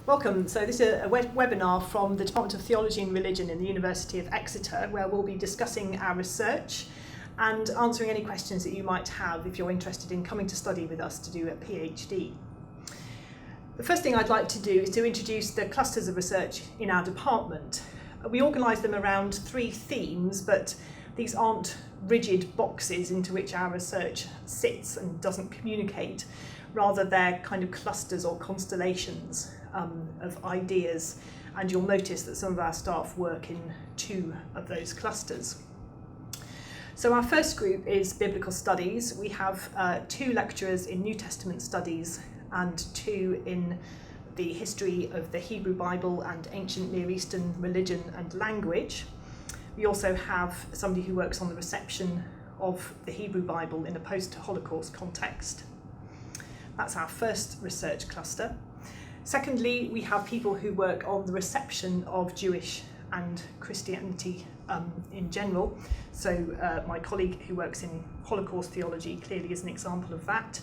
Welcome. So this is a webinar from the Department of Theology and Religion in the University of Exeter, where we'll be discussing our research and answering any questions that you might have if you're interested in coming to study with us to do a PhD. The first thing I'd like to do is to introduce the clusters of research in our department. We organise them around 3 themes, but these aren't rigid boxes into which our research sits and doesn't communicate. Rather, they're kind of clusters or constellations of ideas, and you'll notice that some of our staff work in 2 of those clusters. So our first group is biblical studies. We have 2 lecturers in New Testament studies and 2 in the history of the Hebrew Bible and ancient Near Eastern religion and language. We also have somebody who works on the reception of the Hebrew Bible in a post-Holocaust context. That's our first research cluster. Secondly, we have people who work on the reception of Jewish and Christianity in general. So my colleague who works in Holocaust theology clearly is an example of that.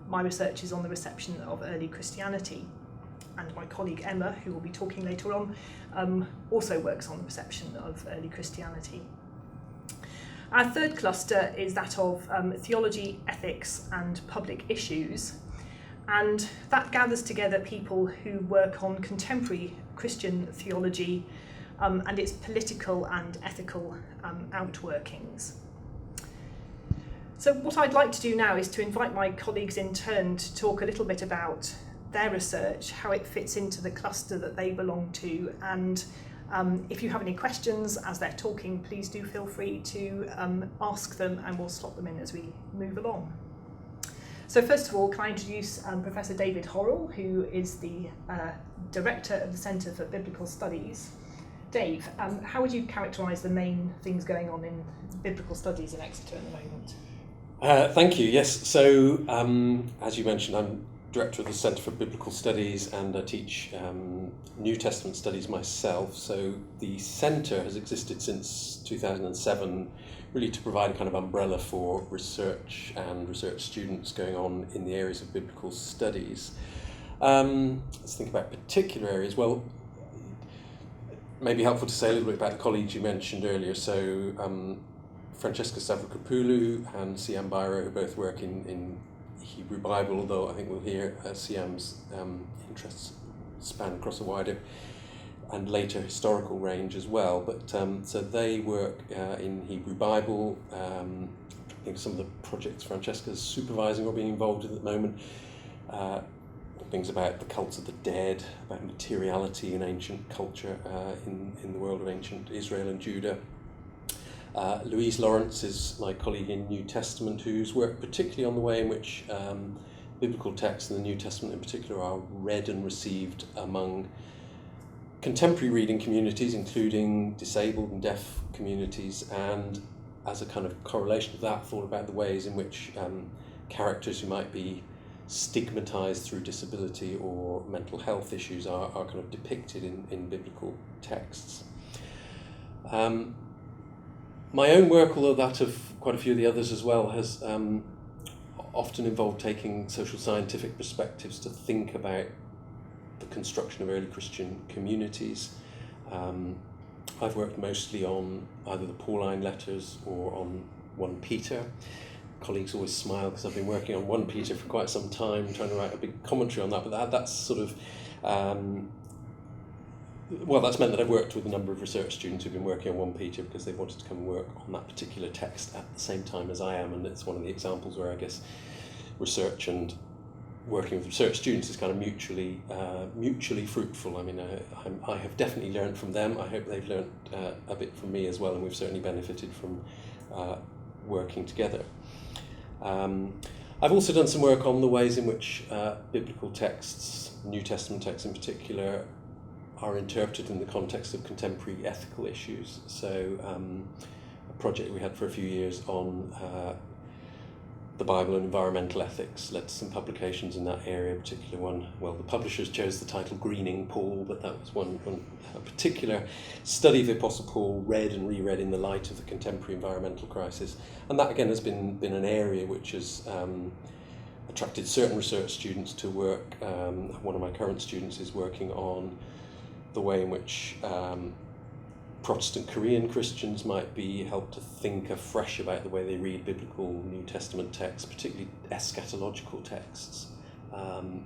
My research is on the reception of early Christianity. And my colleague Emma, who will be talking later on, also works on the reception of early Christianity. Our third cluster is that of theology, ethics and public issues, and that gathers together people who work on contemporary Christian theology and its political and ethical outworkings. So what I'd like to do now is to invite my colleagues in turn to talk a little bit about their research, how it fits into the cluster that they belong to, and if you have any questions as they're talking, please do feel free to ask them, and we'll slot them in as we move along. So first of all, can I introduce Professor David Horrell, who is the Director of the Centre for Biblical Studies. Dave, how would you characterise the main things going on in biblical studies in Exeter at the moment? Thank you. Yes, so as you mentioned, I'm Director of the Centre for Biblical Studies, and I teach New Testament studies myself. So the centre has existed since 2007, really to provide a kind of umbrella for research and research students going on in the areas of biblical studies. Let's think about particular areas. Well, it may be helpful to say a little bit about the colleagues you mentioned earlier. So Francesca Stavrokopoulou and Siam Bairo, who both work in Hebrew Bible, although I think we'll hear Siam's interests span across a wider and later historical range as well. But so they work in Hebrew Bible. I think some of the projects Francesca's supervising or being involved in at the moment, things about the cults of the dead, about materiality in ancient culture in the world of ancient Israel and Judah. Louise Lawrence is my colleague in New Testament, who's worked particularly on the way in which biblical texts in the New Testament in particular are read and received among contemporary reading communities, including disabled and deaf communities, and as a kind of correlation of that, thought about the ways in which characters who might be stigmatized through disability or mental health issues are kind of depicted in biblical texts. My own work, although that of quite a few of the others as well, has often involved taking social scientific perspectives to think about the construction of early Christian communities. I've worked mostly on either the Pauline letters or on 1 Peter. Colleagues always smile because I've been working on 1 Peter for quite some time, trying to write a big commentary on that, but that's sort of that's meant that I've worked with a number of research students who've been working on 1 Peter because they wanted to come and work on that particular text at the same time as I am, and it's one of the examples where I guess research and working with research students is kind of mutually fruitful. I mean, I have definitely learned from them. I hope they've learned a bit from me as well, and we've certainly benefited from working together. I've also done some work on the ways in which biblical texts, New Testament texts in particular, are interpreted in the context of contemporary ethical issues. So a project we had for a few years on the Bible and environmental ethics led to some publications in that area. A particular one, well, the publishers chose the title Greening Paul, but that was one a particular study of the Apostle Paul read and reread in the light of the contemporary environmental crisis. And that again has been an area which has attracted certain research students to work. One of my current students is working on the way in which Protestant Korean Christians might be helped to think afresh about the way they read biblical New Testament texts, particularly eschatological texts,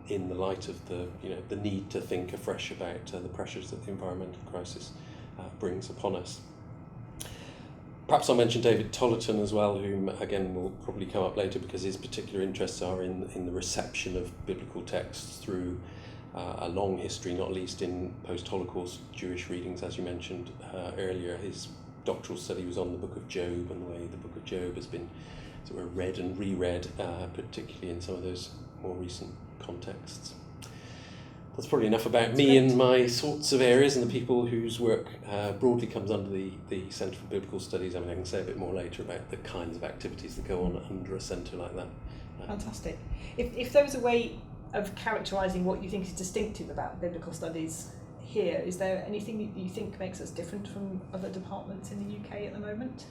in the light of the need to think afresh about the pressures that the environmental crisis brings upon us. Perhaps I'll mention David Tollerton as well, whom again will probably come up later because his particular interests are in the reception of biblical texts through a long history, not least in post-Holocaust Jewish readings, as you mentioned earlier. His doctoral study was on the Book of Job and the way the Book of Job has been sort of read and reread, particularly in some of those more recent contexts. That's probably enough about me and my sorts of areas and the people whose work broadly comes under the Centre for Biblical Studies. I mean, I can say a bit more later about the kinds of activities that go on under a centre like that. Fantastic. If there was a way of characterising what you think is distinctive about biblical studies here, is there anything that you think makes us different from other departments in the UK at the moment?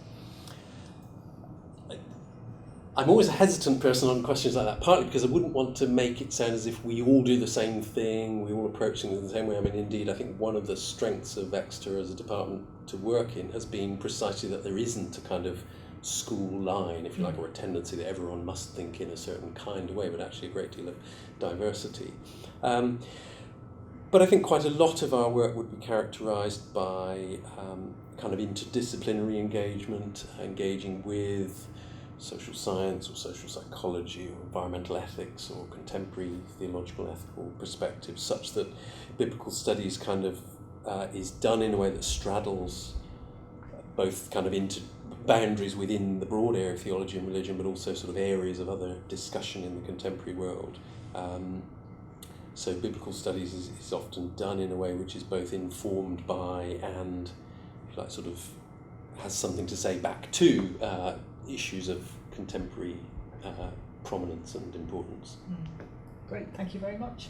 I'm always a hesitant person on questions like that, partly because I wouldn't want to make it sound as if we all do the same thing, we all approach things in the same way. I mean, indeed, I think one of the strengths of Exeter as a department to work in has been precisely that there isn't a kind of school line, if you like, or a tendency that everyone must think in a certain kind of way, but actually a great deal of diversity. But I think quite a lot of our work would be characterised by kind of interdisciplinary engagement, engaging with social science or social psychology or environmental ethics or contemporary theological ethical perspectives, such that biblical studies kind of is done in a way that straddles both kind of into boundaries within the broad area of theology and religion, but also sort of areas of other discussion in the contemporary world. So biblical studies is often done in a way which is both informed by and, if you like, sort of has something to say back to issues of contemporary prominence and importance. Great, thank you very much.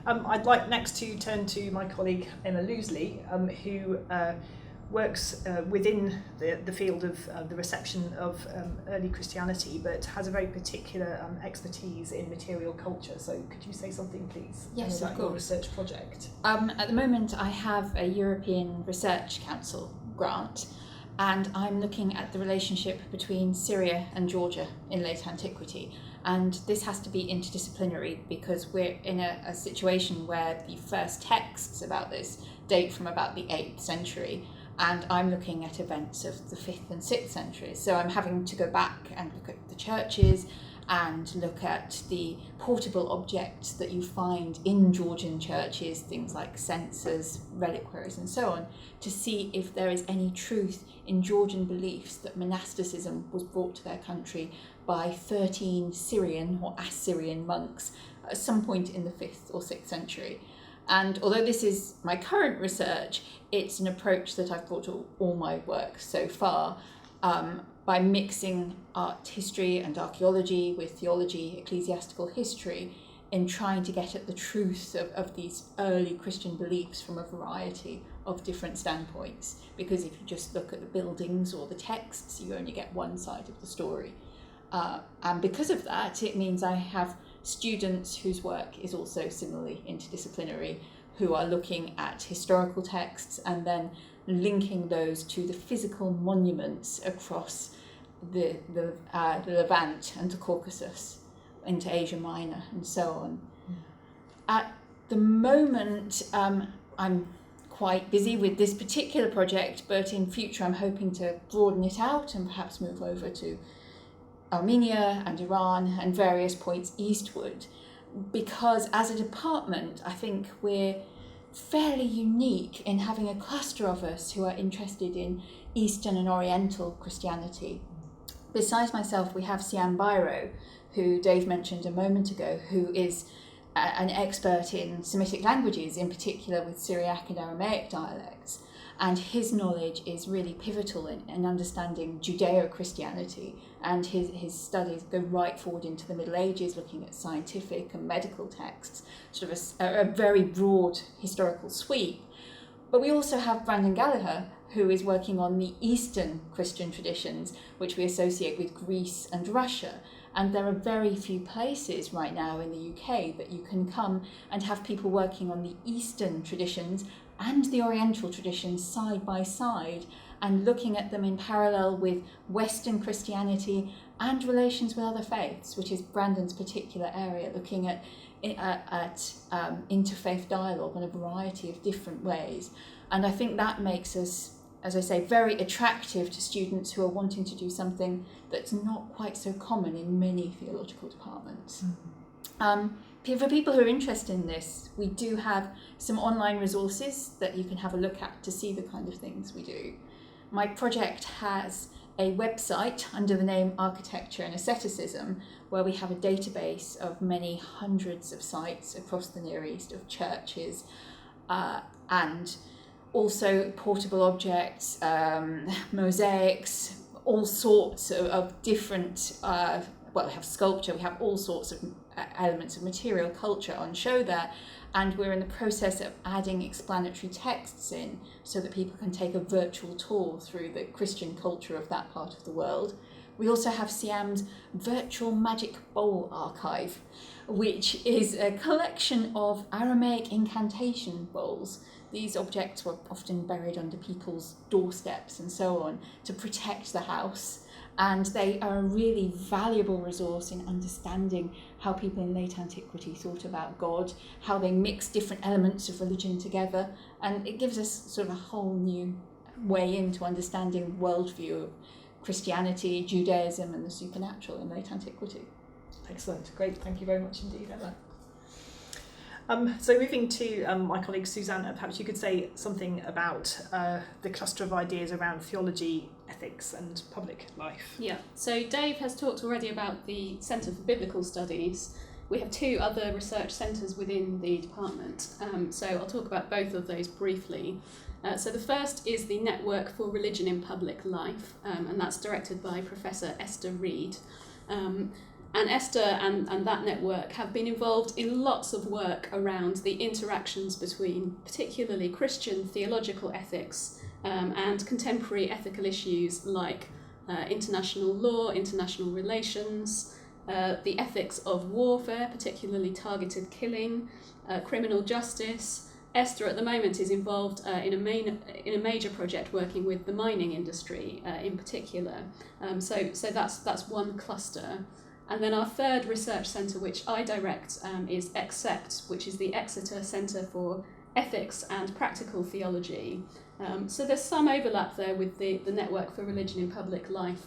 I'd like next to turn to my colleague Emma Loosley, who works within the field of the reception of early Christianity, but has a very particular expertise in material culture. So could you say something, please, yes, about your research project? At the moment, I have a European Research Council grant, and I'm looking at the relationship between Syria and Georgia in late antiquity. And this has to be interdisciplinary because we're in a situation where the first texts about this date from about the 8th century, and I'm looking at events of the 5th and 6th centuries. So I'm having to go back and look at the churches and look at the portable objects that you find in Georgian churches, things like censers, reliquaries and so on, to see if there is any truth in Georgian beliefs that monasticism was brought to their country by 13 Syrian or Assyrian monks at some point in the 5th or 6th century. And although this is my current research, it's an approach that I've brought to all my work so far, by mixing art history and archaeology with theology, ecclesiastical history, in trying to get at the truth of these early Christian beliefs from a variety of different standpoints. Because if you just look at the buildings or the texts, you only get one side of the story. And because of that, it means I have students whose work is also similarly interdisciplinary, who are looking at historical texts and then linking those to the physical monuments across the Levant and the Caucasus into Asia Minor and so on. At the moment, I'm quite busy with this particular project, but in future I'm hoping to broaden it out and perhaps move over to Armenia and Iran and various points eastward, because as a department I think we're fairly unique in having a cluster of us who are interested in Eastern and Oriental Christianity. Besides myself, we have Sian Bairo, who Dave mentioned a moment ago, who is an expert in Semitic languages, in particular with Syriac and Aramaic dialects, and his knowledge is really pivotal in understanding Judeo-Christianity, and his studies go right forward into the Middle Ages, looking at scientific and medical texts, sort of a very broad historical sweep. But we also have Brandon Gallagher, who is working on the Eastern Christian traditions, which we associate with Greece and Russia, And there are very few places right now in the UK that you can come and have people working on the Eastern traditions and the Oriental traditions side by side, and looking at them in parallel with Western Christianity and relations with other faiths, which is Brandon's particular area, looking at interfaith dialogue in a variety of different ways. And I think that makes us, as I say, very attractive to students who are wanting to do something that's not quite so common in many theological departments. For people who are interested in this, we do have some online resources that you can have a look at to see the kind of things we do. My project has a website under the name Architecture and Asceticism, where we have a database of many hundreds of sites across the Near East of churches, and also portable objects, mosaics, all sorts of different, we have sculpture, we have all sorts of elements of material culture on show there, and we're in the process of adding explanatory texts in so that people can take a virtual tour through the Christian culture of that part of the world. We also have Siam's Virtual Magic Bowl Archive, which is a collection of Aramaic incantation bowls. These objects were often buried under people's doorsteps and so on to protect the house. And they are a really valuable resource in understanding how people in late antiquity thought about God, how they mixed different elements of religion together, and it gives us sort of a whole new way into understanding the worldview of Christianity, Judaism, and the supernatural in late antiquity. Excellent, great, thank you very much indeed, Emma. So moving to my colleague Susanna, perhaps you could say something about the cluster of ideas around theology, ethics and public life. Yeah, so Dave has talked already about the Centre for Biblical Studies. We have two other research centres within the department, so I'll talk about both of those briefly. So the first is the Network for Religion in Public Life, and that's directed by Professor Esther Reed. And Esther and that network have been involved in lots of work around the interactions between particularly Christian theological ethics and contemporary ethical issues like international law, international relations, the ethics of warfare, particularly targeted killing, criminal justice. Esther at the moment is involved in a major project working with the mining industry in particular. So that's one cluster. And then our third research centre, which I direct, is EXCEPT, which is the Exeter Centre for Ethics and Practical Theology. So there's some overlap there with the Network for Religion in Public Life.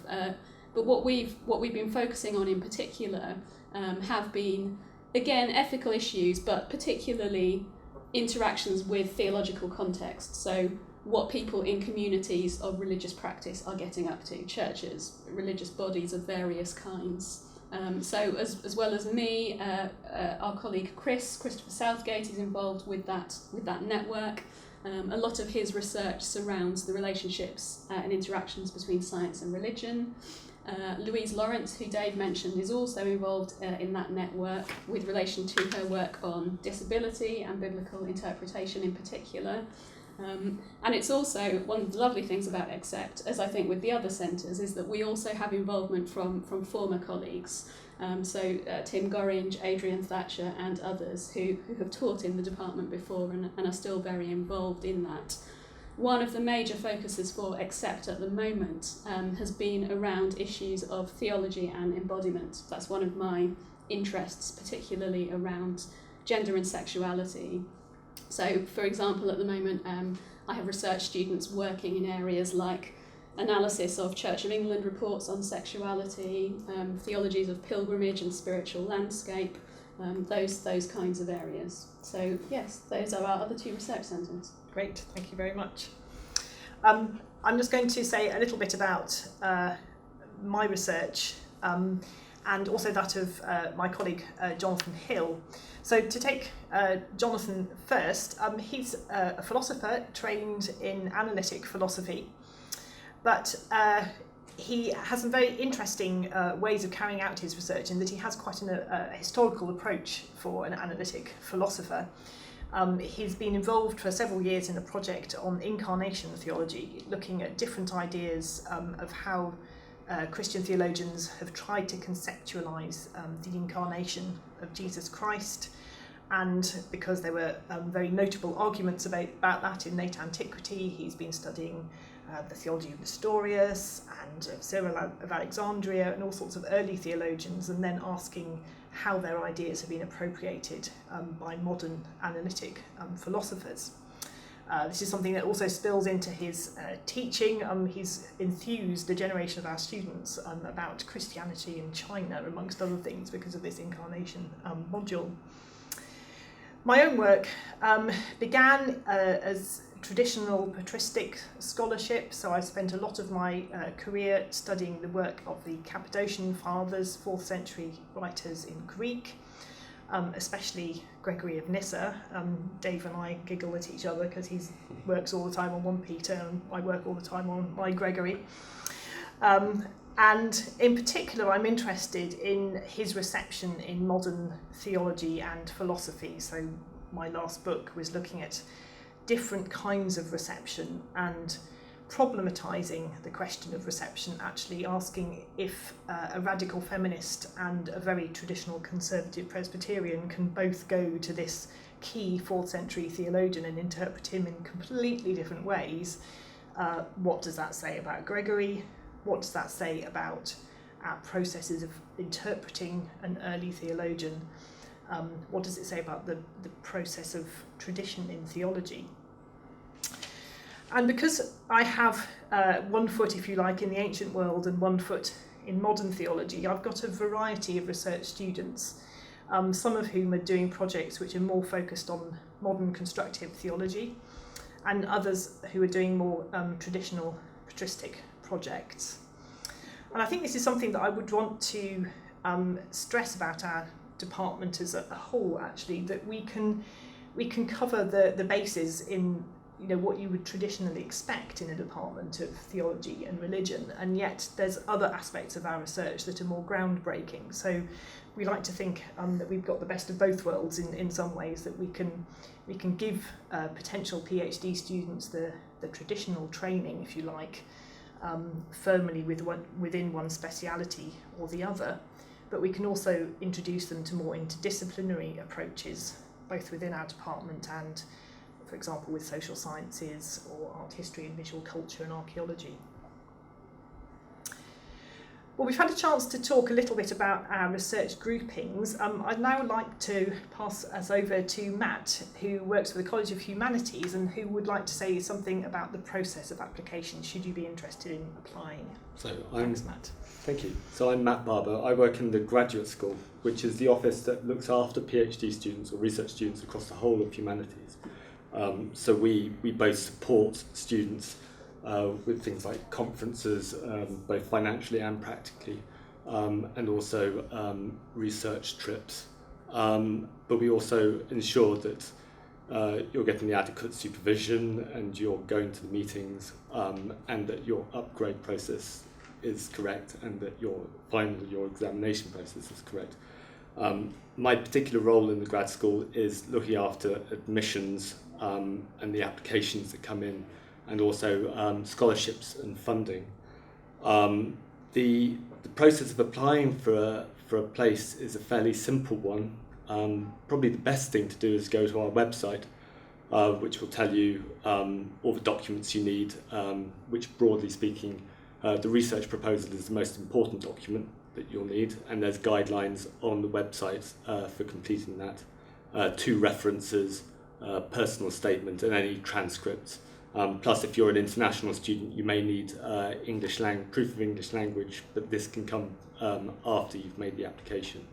But what we've been focusing on in particular have been, again, ethical issues, but particularly interactions with theological context. So what people in communities of religious practice are getting up to, churches, religious bodies of various kinds. So as well as me, our colleague Christopher Southgate is involved with that network. A lot of his research surrounds the relationships and interactions between science and religion. Louise Lawrence, who Dave mentioned, is also involved in that network with relation to her work on disability and biblical interpretation in particular. And it's also one of the lovely things about EXCEPT, as I think with the other centres, is that we also have involvement from former colleagues. So Tim Gorringe, Adrian Thatcher and others who have taught in the department before and are still very involved in that. One of the major focuses for EXCEPT at the moment has been around issues of theology and embodiment. That's one of my interests, particularly around gender and sexuality. So, for example, at the moment, I have research students working in areas like analysis of Church of England reports on sexuality, theologies of pilgrimage and spiritual landscape, those kinds of areas. So, yes, those are our other two research centres. Great, thank you very much. I'm just going to say a little bit about my research and also that of my colleague Jonathan Hill. So to take Jonathan first, he's a philosopher trained in analytic philosophy, but he has some very interesting ways of carrying out his research in that he has quite a historical approach for an analytic philosopher. He's been involved for several years in a project on incarnation theology, looking at different ideas of how Christian theologians have tried to conceptualise the incarnation of Jesus Christ, and because there were very notable arguments about that in late antiquity, he's been studying the theology of Nestorius and Cyril of Alexandria and all sorts of early theologians, and then asking how their ideas have been appropriated by modern analytic philosophers. This is something that also spills into his teaching. He's enthused a generation of our students about Christianity in China, amongst other things, because of this incarnation module. My own work began as traditional patristic scholarship, so I spent a lot of my career studying the work of the Cappadocian Fathers, 4th century writers in Greek, especially Gregory of Nyssa. Dave and I giggle at each other because he works all the time on 1 Peter and I work all the time on my Gregory. And in particular, I'm interested in his reception in modern theology and philosophy. So my last book was looking at different kinds of reception and problematising the question of reception, actually asking if a radical feminist and a very traditional conservative Presbyterian can both go to this key 4th century theologian and interpret him in completely different ways. What does that say about Gregory? What does that say about our processes of interpreting an early theologian? What does it say about the process of tradition in theology? And because I have 1 foot, if you like, in the ancient world and 1 foot in modern theology, I've got a variety of research students, some of whom are doing projects which are more focused on modern constructive theology, and others who are doing more traditional patristic projects. And I think this is something that I would want to stress about our department as a whole, actually, that we can cover the bases in what you would traditionally expect in a department of theology and religion, and yet there's other aspects of our research that are more groundbreaking. So we like to think that we've got the best of both worlds in some ways, that we can give potential PhD students the traditional training, if you like, firmly within one speciality or the other, but we can also introduce them to more interdisciplinary approaches, both within our department and, for example, with social sciences or art history and visual culture and archaeology. Well, we've had a chance to talk a little bit about our research groupings. I'd now like to pass us over to Matt, who works for the College of Humanities and who would like to say something about the process of application, should you be interested in applying. Thanks, Matt. Thank you. So I'm Matt Barber. I work in the Graduate School, which is the office that looks after PhD students or research students across the whole of humanities. So we both support students with things like conferences, both financially and practically, and also research trips. But we also ensure that you're getting the adequate supervision and you're going to the meetings, and that your upgrade process is correct and that your examination process is correct. My particular role in the grad school is looking after admissions and the applications that come in, and also scholarships and funding. The process of applying for a place is a fairly simple one. Probably the best thing to do is go to our website, which will tell you all the documents you need, which, broadly speaking, the research proposal is the most important document that you'll need, and there's guidelines on the website for completing that. 2 references, personal statement, and any transcripts. Plus, if you're an international student, you may need proof of English language, but this can come after you've made the application.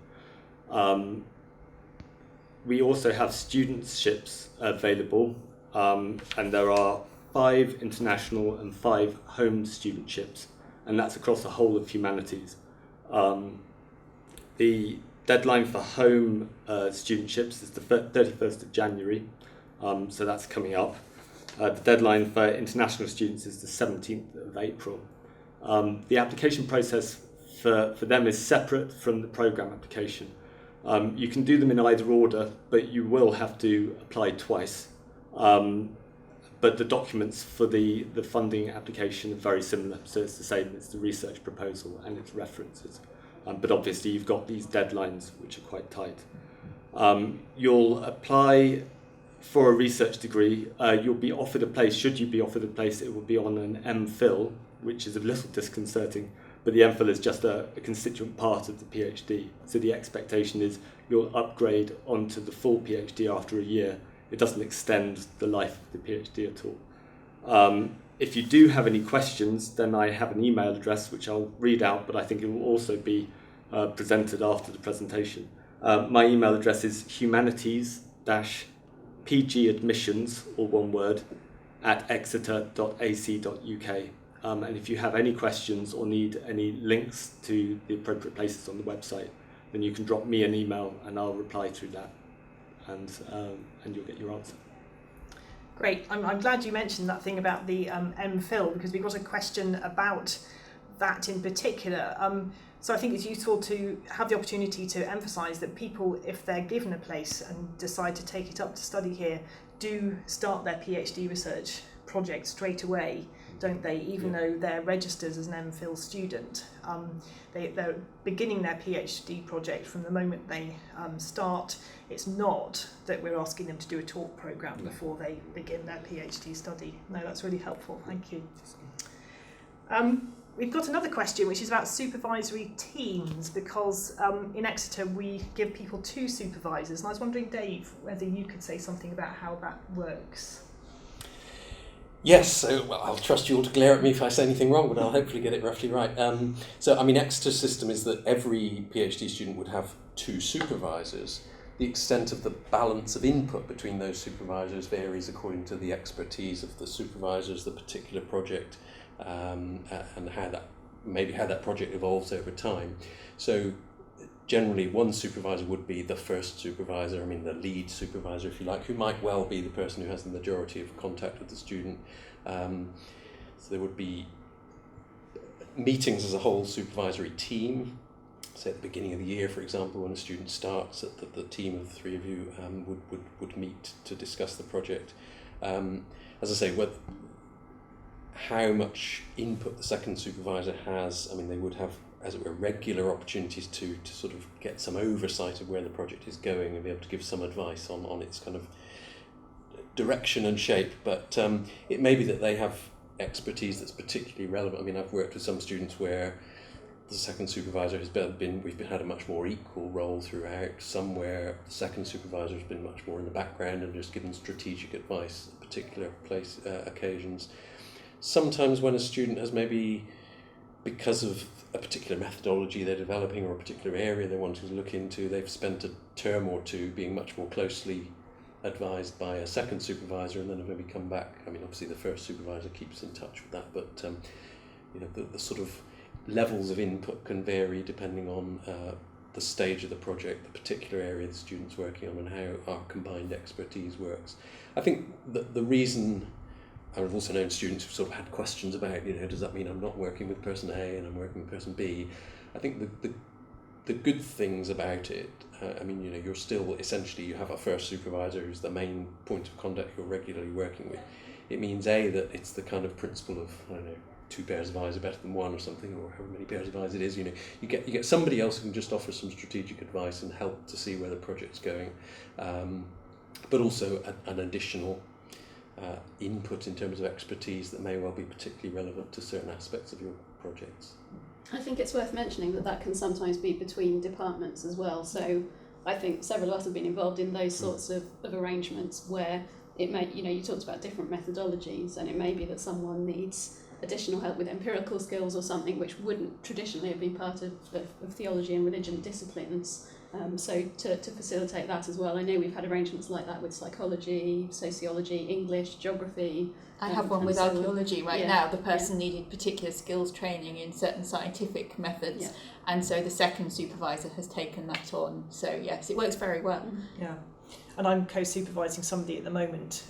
We also have studentships available, and there are 5 international and 5 home studentships, and that's across the whole of humanities. The deadline for home studentships is the 31st of January, so that's coming up. The deadline for international students is the 17th of April. The application process for them is separate from the programme application. You can do them in either order, but you will have to apply twice. but the documents for the funding application are very similar. So it's the same, it's the research proposal and its references. But obviously you've got these deadlines which are quite tight. You'll apply for a research degree. You'll be offered a place. Should you be offered a place, it will be on an MPhil, which is a little disconcerting, but the MPhil is just a constituent part of the PhD. So the expectation is you'll upgrade onto the full PhD after a year. It doesn't extend the life of the PhD at all. If you do have any questions, then I have an email address which I'll read out, but I think it will also be presented after the presentation. My email address is humanities-pgadmissions, all one word, @exeter.ac.uk. And if you have any questions or need any links to the appropriate places on the website, then you can drop me an email and I'll reply through that, and you'll get your answer. Great. I'm glad you mentioned that thing about the MPhil, because we got a question about that in particular. So I think it's useful to have the opportunity to emphasise that people, if they're given a place and decide to take it up to study here, do start their PhD research project straight away, don't they? Even though they're registered as an MPhil student, they're beginning their PhD project from the moment they start. It's not that we're asking them to do a talk programme before they begin their PhD study. No, that's really helpful. Thank you. We've got another question which is about supervisory teams, because in Exeter we give people 2 supervisors, and I was wondering, Dave, whether you could say something about how that works. Yes, so well, I'll trust you all to glare at me if I say anything wrong, but I'll hopefully get it roughly right. Exeter's system is that every PhD student would have 2 supervisors. The extent of the balance of input between those supervisors varies according to the expertise of the supervisors, the particular project, and how that project evolves over time. So generally one supervisor would be the first supervisor, the lead supervisor if you like, who might well be the person who has the majority of contact with the student. So there would be meetings as a whole supervisory team. Say at the beginning of the year, for example, when a student starts, the team of the 3 of you would meet to discuss the project. As I say, how much input the second supervisor has, they would have, as it were, regular opportunities to sort of get some oversight of where the project is going and be able to give some advice on its kind of direction and shape. But it may be that they have expertise that's particularly relevant. I've worked with some students where the second supervisor we've had a much more equal role throughout. Somewhere the second supervisor has been much more in the background and just given strategic advice at particular occasions. Sometimes when a student has maybe, because of a particular methodology they're developing or a particular area they're wanting to look into, they've spent a term or 2 being much more closely advised by a second supervisor, and then have maybe come back. Obviously the first supervisor keeps in touch with that, but the sort of levels of input can vary depending on the stage of the project, the particular area the student's working on, and how our combined expertise works. I think the reason, I've also known students who've sort of had questions about, does that mean I'm not working with person A and I'm working with person B? I think the good things about it, you're still, essentially, you have a first supervisor who's the main point of contact you're regularly working with. It means, A, that it's the kind of principle of, 2 pairs of eyes are better than 1 or something, or however many pairs of eyes it is. You get somebody else who can just offer some strategic advice and help to see where the project's going, but also an additional input in terms of expertise that may well be particularly relevant to certain aspects of your projects. I think it's worth mentioning that can sometimes be between departments as well. So I think several of us have been involved in those sorts of arrangements where it may, you talked about different methodologies, and it may be that someone needs additional help with empirical skills or something which wouldn't traditionally have been part of theology and religion disciplines. So to facilitate that as well, I know we've had arrangements like that with psychology, sociology, English, geography. I have one with archaeology now. The person needed particular skills training in certain scientific methods, and so the second supervisor has taken that on. So yes, it works very well. Yeah, and I'm co-supervising somebody at the moment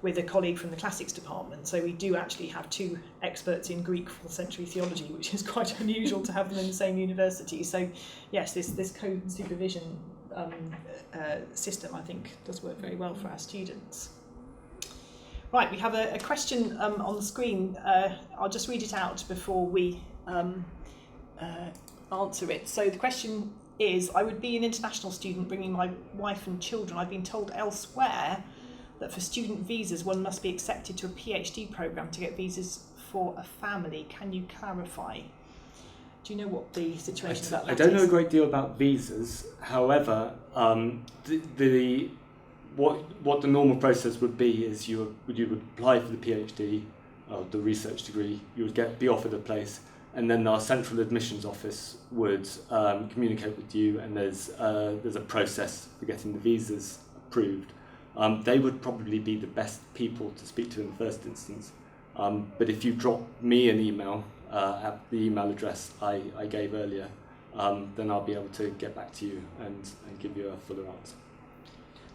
with a colleague from the classics department. So we do actually have 2 experts in Greek 4th century theology, which is quite unusual to have them in the same university. So yes, this co-supervision system, I think, does work very well for our students. Right, we have a question on the screen. I'll just read it out before we answer it. So the question is, I would be an international student bringing my wife and children. I've been told elsewhere that for student visas one must be accepted to a PhD programme to get visas for a family. Can you clarify? Do you know what the situation about that is? I don't know a great deal about visas. However, what the normal process would be is you would apply for the PhD, the research degree. You would be offered a place, and then our central admissions office would communicate with you, and there's a process for getting the visas approved. They would probably be the best people to speak to in the first instance. But if you drop me an email at the email address I gave earlier, then I'll be able to get back to you and give you a fuller answer.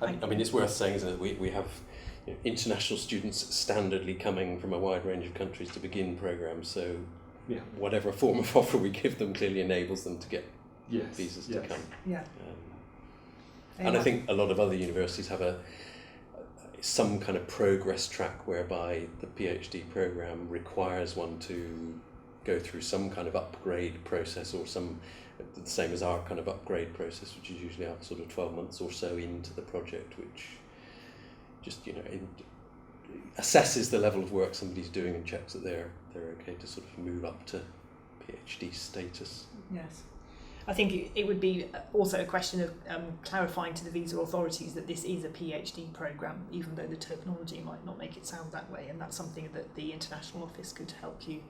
I mean, it's worth saying, isn't it? We have international students standardly coming from a wide range of countries to begin programmes, so whatever form of offer we give them clearly enables them to get visas to come. Yeah. And I think a lot of other universities have some kind of progress track whereby the PhD programme requires one to go through some kind of upgrade process, or the same as our kind of upgrade process, which is usually out sort of 12 months or so into the project, which just assesses the level of work somebody's doing and checks that they're okay to sort of move up to PhD status. Yes. I think it would be also a question of clarifying to the visa authorities that this is a PhD programme, even though the terminology might not make it sound that way, and that's something that the international office could help you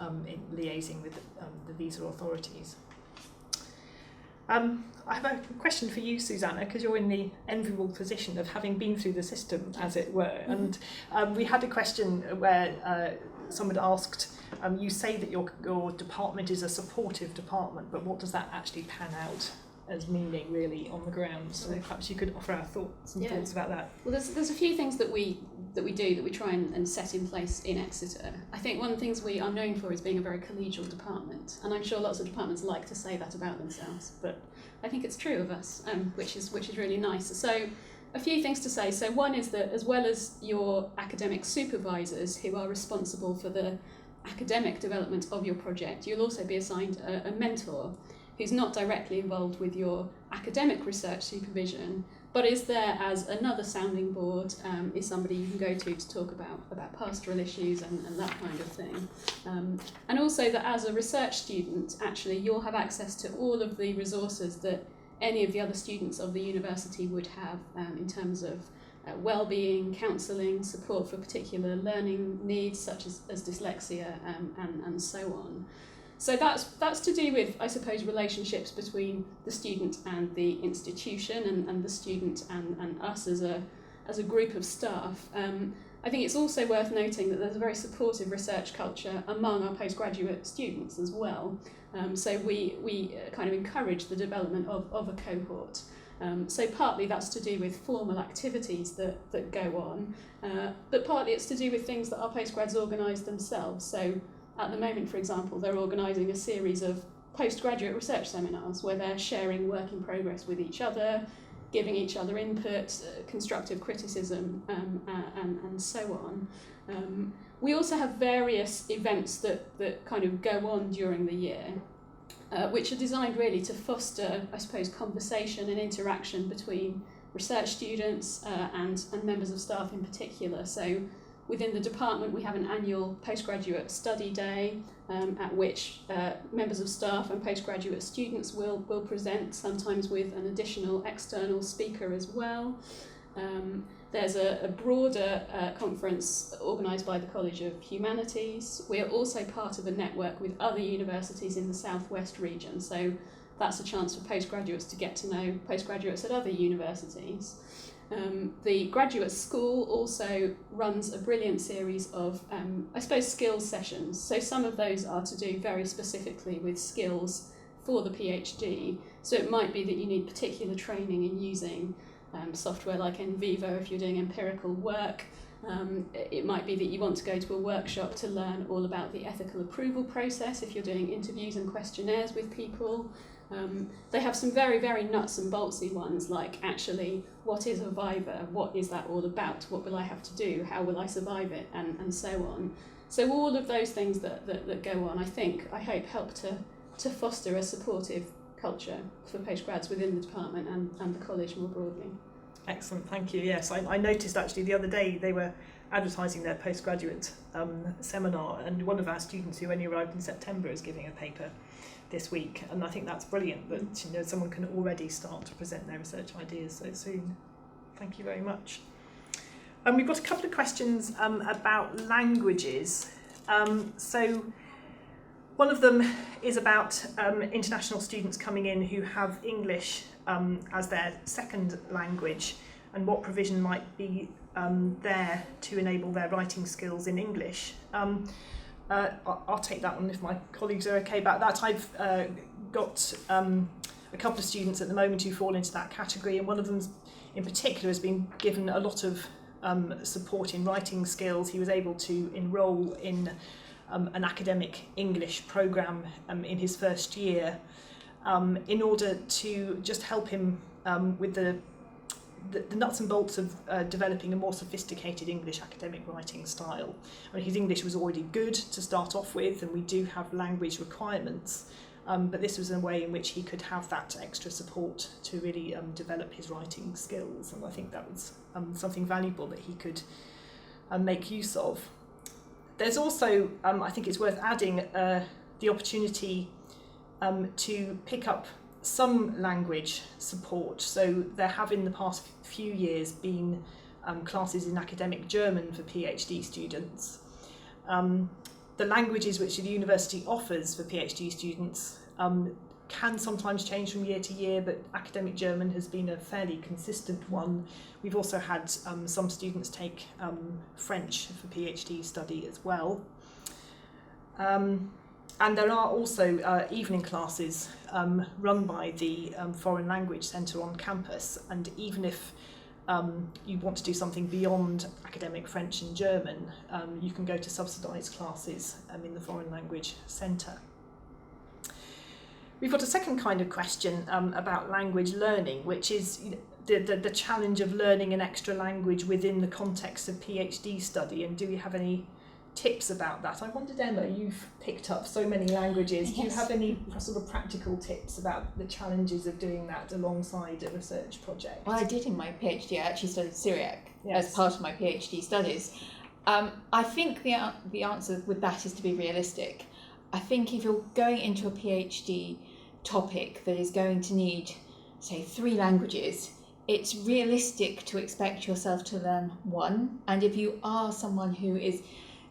in liaising with the visa authorities. I have a question for you, Susanna, because you're in the enviable position of having been through the system, as it were. And we had a question where someone asked, you say that your department is a supportive department, but what does that actually pan out as meaning really on the ground? So perhaps you could offer our thoughts about that. Well, there's a few things that we try and set in place in Exeter. I think one of the things we are known for is being a very collegial department, and I'm sure lots of departments like to say that about themselves, but I think it's true of us, which is really nice. So a few things to say. So one is that as well as your academic supervisors who are responsible for the academic development of your project, you'll also be assigned a mentor who's not directly involved with your academic research supervision, but is there as another sounding board, is somebody you can go to talk about pastoral issues and that kind of thing. And also that as a research student, actually you'll have access to all of the resources that any of the other students of the university would have in terms of well-being, counselling, support for particular learning needs such as dyslexia and so on. So that's to do with, I suppose, relationships between the student and the institution and the student and us as a group of staff. I think it's also worth noting that there's a very supportive research culture among our postgraduate students as well. So we kind of encourage the development of a cohort. So partly that's to do with formal activities that go on, but partly it's to do with things that our postgrads organise themselves. So at the moment, for example, they're organising a series of postgraduate research seminars where they're sharing work in progress with each other, giving each other input, constructive criticism, and so on. We also have various events that kind of go on during the year, which are designed really to foster, I suppose, conversation and interaction between research students and members of staff in particular. So within the department, we have an annual postgraduate study day at which members of staff and postgraduate students will present, sometimes with an additional external speaker as well. There's a broader conference organised by the College of Humanities. We are also part of a network with other universities in the southwest region, so that's a chance for postgraduates to get to know postgraduates at other universities. The graduate school also runs a brilliant series of, I suppose, skills sessions. So some of those are to do very specifically with skills for the PhD. So it might be that you need particular training in using software like NVivo if you're doing empirical work. It might be that you want to go to a workshop to learn all about the ethical approval process if you're doing interviews and questionnaires with people. They have some very, very nuts and boltsy ones, like actually, what is a viva? What is that all about? What will I have to do? How will I survive it? And so on. So all of those things that go on, I hope help to foster a supportive culture for postgrads within the department and the college more broadly. Excellent, thank you. Yes, I noticed actually the other day they were advertising their postgraduate seminar, and one of our students who only arrived in September is giving a paper this week, and I think that's brilliant that someone can already start to present their research ideas so soon. Thank you very much. We've got a couple of questions about languages. So one of them is about international students coming in who have English as their second language, and what provision might be there to enable their writing skills in English. I'll take that one if my colleagues are okay about that. I've got a couple of students at the moment who fall into that category, and one of them in particular has been given a lot of support in writing skills. He was able to enrol in an academic English programme in his first year in order to just help him with the nuts and bolts of developing a more sophisticated English academic writing style. I mean, his English was already good to start off with, and we do have language requirements, but this was a way in which he could have that extra support to really develop his writing skills, and I think that was something valuable that he could make use of. There's also, I think it's worth adding, the opportunity to pick up some language support. So there have in the past few years been classes in academic German for PhD students. The languages which the university offers for PhD students can sometimes change from year to year, but academic German has been a fairly consistent one. We've also had some students take French for PhD study as well. And there are also evening classes run by the Foreign Language Centre on campus, and even if you want to do something beyond academic French and German, you can go to subsidised classes in the Foreign Language Centre. We've got a second kind of question about language learning, which is the challenge of learning an extra language within the context of PhD study, and do we have any tips about that? I wondered, Emma, you've picked up so many languages. Yes. Do you have any sort of practical tips about the challenges of doing that alongside a research project? Well, I did in my PhD. I actually studied Syriac Yes. as part of my PhD studies. I think the answer with that is to be realistic. I think if you're going into a PhD topic that is going to need, say, 3 languages, it's realistic to expect yourself to learn 1. And if you are someone who is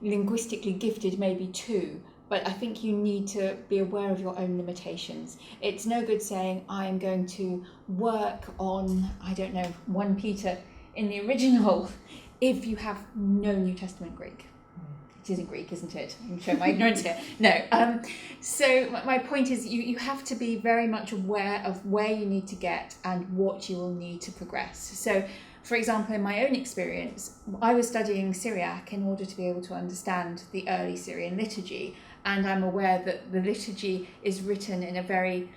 linguistically gifted, maybe 2, but I think you need to be aware of your own limitations. It's no good saying I am going to work on, 1 Peter in the original if you have no New Testament Greek. It isn't Greek, isn't it? I'm showing my ignorance here. No. So my point is you have to be very much aware of where you need to get and what you will need to progress. So, for example, in my own experience, I was studying Syriac in order to be able to understand the early Syrian liturgy, and I'm aware that the liturgy is written in a very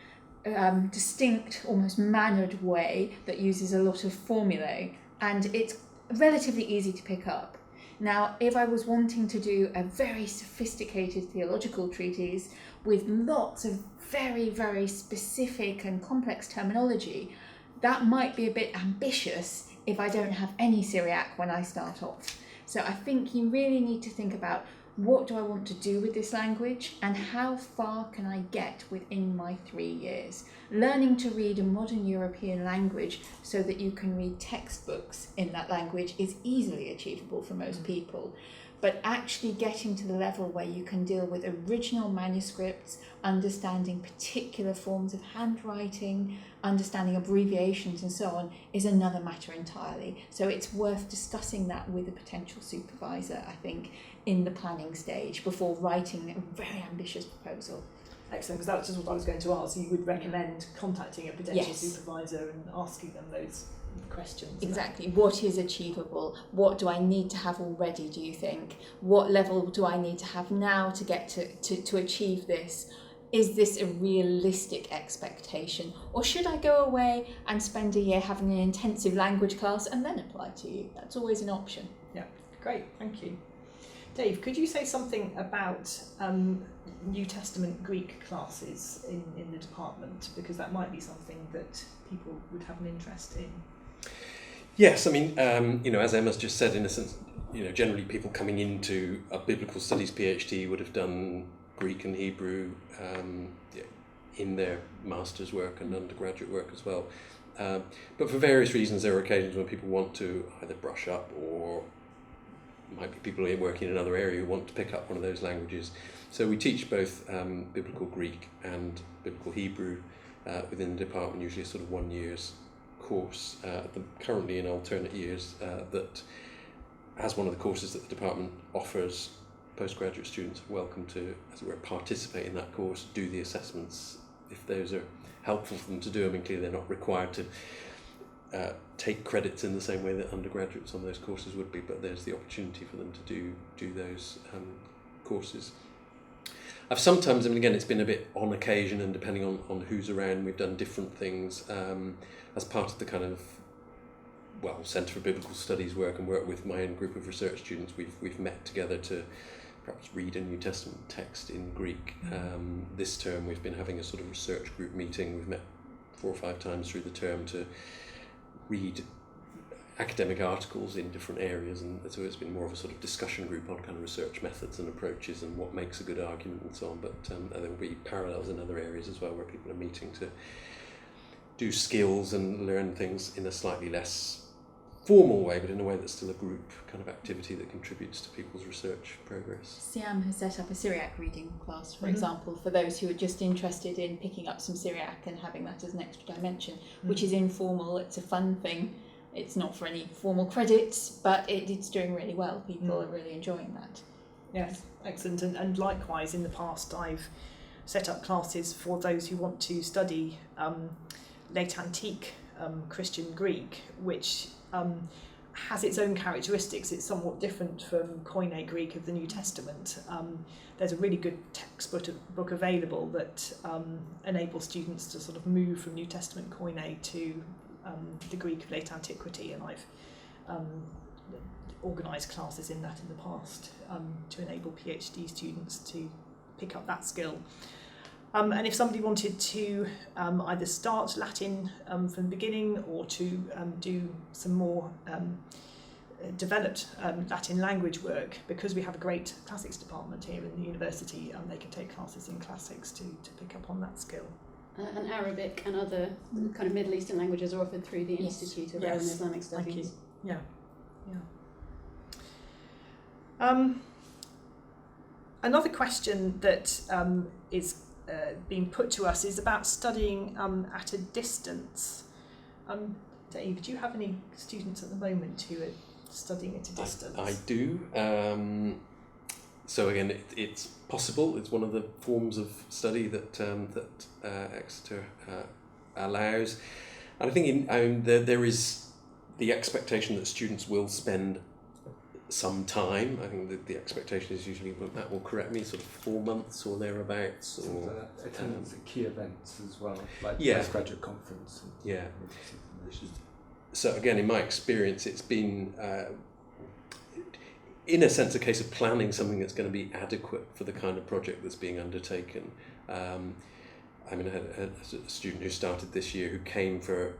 distinct, almost mannered way that uses a lot of formulae, and it's relatively easy to pick up. Now, if I was wanting to do a very sophisticated theological treatise with lots of very, very specific and complex terminology, that might be a bit ambitious if I don't have any Syriac when I start off. So I think you really need to think about, what do I want to do with this language and how far can I get within my 3 years? Learning to read a modern European language so that you can read textbooks in that language is easily achievable for most people. But actually getting to the level where you can deal with original manuscripts, understanding particular forms of handwriting, understanding abbreviations and so on is another matter entirely. So it's worth discussing that with a potential supervisor, I think, in the planning stage before writing a very ambitious proposal. Excellent, because that's just what I was going to ask. You would recommend contacting a potential Yes. supervisor and asking them those questions. Exactly. What is achievable? What do I need to have already, do you think? What level do I need to have now to get to achieve this? is this a realistic expectation? Or should I go away and spend a year having an intensive language class and then apply to you? That's always an option. Yeah, great, thank you. Dave, could you say something about New Testament Greek classes in the department? Because that might be something that people would have an interest in. Yes, I mean, as Emma's just said, in a sense, generally people coming into a biblical studies PhD would have done Greek and Hebrew in their master's work and undergraduate work as well. But for various reasons, there are occasions when people want to either brush up, or might be people working in another area who want to pick up one of those languages. So we teach both biblical Greek and biblical Hebrew within the department, usually a sort of 1 year's course, currently in alternate years, that as one of the courses that the department offers, postgraduate students are welcome to, as it were, participate in that course, do the assessments if those are helpful for them to do. I mean, clearly they're not required to take credits in the same way that undergraduates on those courses would be, but there's the opportunity for them to do those courses. I've sometimes, I mean, again, it's been a bit on occasion and depending on who's around, we've done different things as part of the kind of, Centre for Biblical Studies work and work with my own group of research students. We've met together to perhaps read a New Testament text in Greek. This term we've been having a sort of research group meeting. We've met 4 or 5 times through the term to read academic articles in different areas, and so it's been more of a sort of discussion group on kind of research methods and approaches and what makes a good argument and so on. But there will be parallels in other areas as well, where people are meeting to do skills and learn things in a slightly less formal way, but in a way that's still a group kind of activity that contributes to people's research progress. Siam has set up a Syriac reading class, for example, for those who are just interested in picking up some Syriac and having that as an extra dimension, which is informal. It's a fun thing. It's not for any formal credits, but it's doing really well. People are really enjoying that. Yes, excellent. And likewise, in the past, I've set up classes for those who want to study late antique Christian Greek, which has its own characteristics. It's somewhat different from Koine Greek of the New Testament. There's a really good textbook available that enables students to sort of move from New Testament Koine to the Greek of late antiquity, and I've organised classes in that in the past to enable PhD students to pick up that skill. And if somebody wanted to either start Latin from the beginning, or to do some more developed Latin language work, because we have a great classics department here in the university, they can take classes in classics to pick up on that skill. And Arabic and other kind of Middle Eastern languages are offered through the Institute of Arab and Islamic Studies. Yeah. Another question that is being put to us is about studying at a distance. Dave, do you have any students at the moment who are studying at a distance? I do. So again, it's possible. It's one of the forms of study that Exeter allows. And I think there is the expectation that students will spend some time. I think the expectation is usually, Matt will correct me, sort of 4 months or thereabouts. Or attendance at key events as well, like postgraduate conference. Yeah. So again, in my experience, it's been, in a sense, a case of planning something that's going to be adequate for the kind of project that's being undertaken. I mean, I had a student who started this year who came for